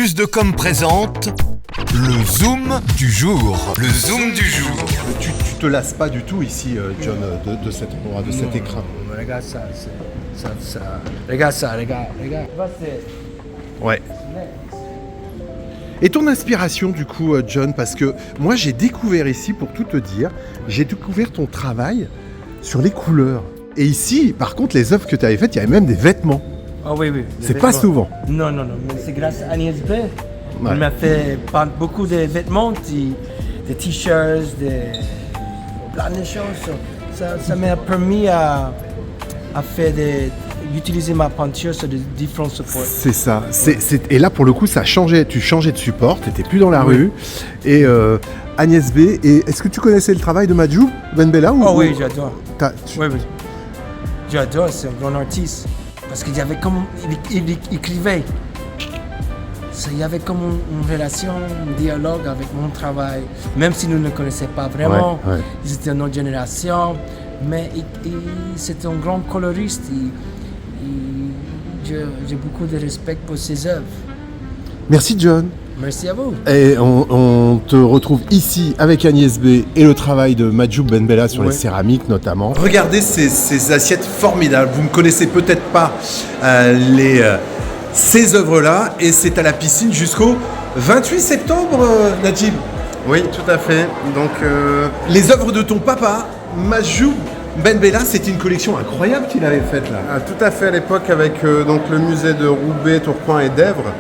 Plus de com présente le Zoom du jour. Le Zoom du jour. Tu te lasses pas du tout ici, John, de cet endroit, de cet écran. Regarde ça, regarde ça, regarde. Ouais. Et ton inspiration du coup, John, parce que moi j'ai découvert ici, pour tout te dire, j'ai découvert ton travail sur les couleurs. Et ici, par contre, les œuvres que tu avais faites, il y avait même des vêtements. Ah oui. C'est pas souvent. Non, mais c'est grâce à Agnès B. Ouais. Elle m'a fait beaucoup de vêtements, des t-shirts, plein de choses. Ça m'a permis à faire d'utiliser ma peinture sur de différents supports. C'est ça. Et là, pour le coup, ça a changé. Tu changeais de support, tu n'étais plus dans la rue. Et Agnès B. Et est-ce que tu connaissais le travail de Majou Ben Bella Oui, j'adore. Oui. J'adore, c'est un grand artiste. Parce qu'il y avait comme. Il écrivait. Il y avait comme une relation, un dialogue avec mon travail. Même si nous ne le connaissions pas vraiment. Ouais. Ils étaient notre génération. Mais c'était un grand coloriste. J'ai beaucoup de respect pour ses œuvres. Merci, John. Merci à vous. Et on te retrouve ici avec Agnès B et le travail de Majou Ben Bella sur les céramiques notamment. Regardez ces assiettes formidables. Vous ne connaissez peut-être pas ces œuvres-là et c'est à la piscine jusqu'au 28 septembre, Najib. Oui, tout à fait. Donc, Les œuvres de ton papa, Majou Ben Bella, c'était une collection incroyable qu'il avait faite là. tout à fait à l'époque avec donc le musée de Roubaix, Tourcoing et d'Èvres.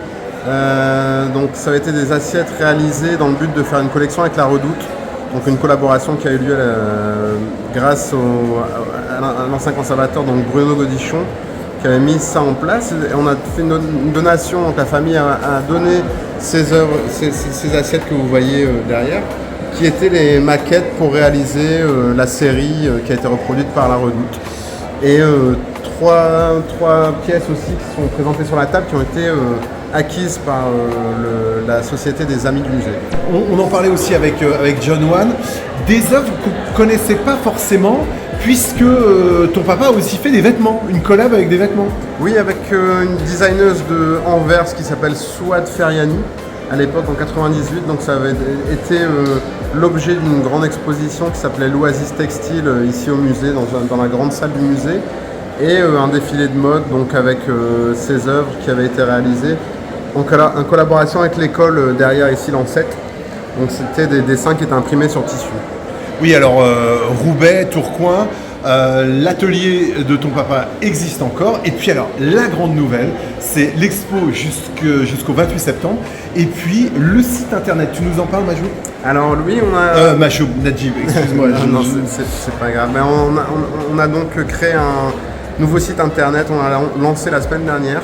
Donc ça a été des assiettes réalisées dans le but de faire une collection avec la Redoute. Donc une collaboration qui a eu lieu grâce à l'ancien conservateur, donc Bruno Godichon, qui avait mis ça en place. Et on a fait une donation, donc la famille a donné ces œuvres, ces assiettes que vous voyez derrière, qui étaient les maquettes pour réaliser la série qui a été reproduite par la Redoute. Et trois pièces aussi qui sont présentées sur la table qui ont été acquises par la Société des Amis du Musée. On en parlait aussi avec John Wan, des œuvres qu'on ne connaissait pas forcément, puisque ton papa a aussi fait des vêtements, une collab avec des vêtements. Oui, avec une designeuse de Anvers qui s'appelle Souad Feriani, à l'époque en 98, donc ça avait été l'objet d'une grande exposition qui s'appelait l'Oasis Textile ici au musée, dans la grande salle du musée, et un défilé de mode donc avec ces œuvres qui avaient été réalisées en collaboration avec l'école derrière ici, l'Ancêtre. Donc c'était des dessins qui étaient imprimés sur tissu. Oui, alors Roubaix, Tourcoing, l'atelier de ton papa existe encore. Et puis alors, la grande nouvelle, c'est l'expo jusqu'au 28 septembre. Et puis le site internet, tu nous en parles, Majou ? Alors lui, on a... Majou, Najib, excuse-moi. Non, c'est pas grave. Mais on a donc créé un nouveau site internet, on a lancé la semaine dernière,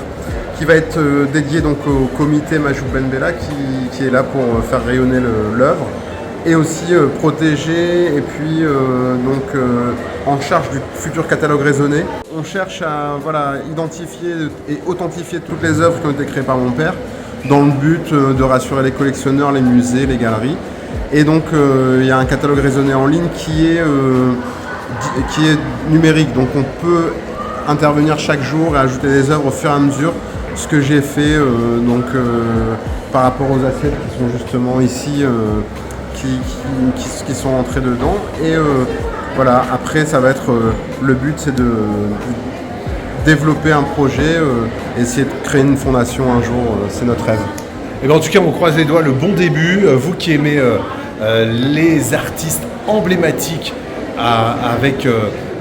qui va être dédié donc au comité Majou Ben Bella qui est là pour faire rayonner l'œuvre et aussi protéger et puis en charge du futur catalogue raisonné. On cherche à identifier et authentifier toutes les œuvres qui ont été créées par mon père dans le but de rassurer les collectionneurs, les musées, les galeries. Et donc il y a un catalogue raisonné en ligne qui est numérique, donc on peut intervenir chaque jour et ajouter des œuvres au fur et à mesure. Ce que j'ai fait par rapport aux assiettes qui sont justement ici, qui sont entrées dedans. Et après ça va être le but, c'est de développer un projet, essayer de créer une fondation un jour, c'est notre rêve. Et bien en tout cas, on croise les doigts, le bon début. Vous qui aimez les artistes emblématiques avec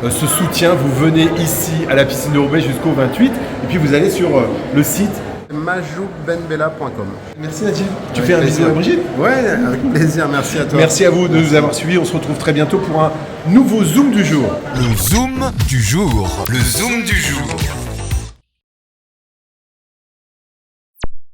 ce soutien, vous venez ici à la piscine de Roubaix jusqu'au 28 et puis vous allez sur le site majoubenbella.com. Merci Najib. Tu fais un bisou à Brigitte ? Ouais, avec plaisir, merci à toi. Merci à vous de nous avoir suivis, on se retrouve très bientôt pour un nouveau Zoom du jour. Le Zoom du jour. Le Zoom du jour.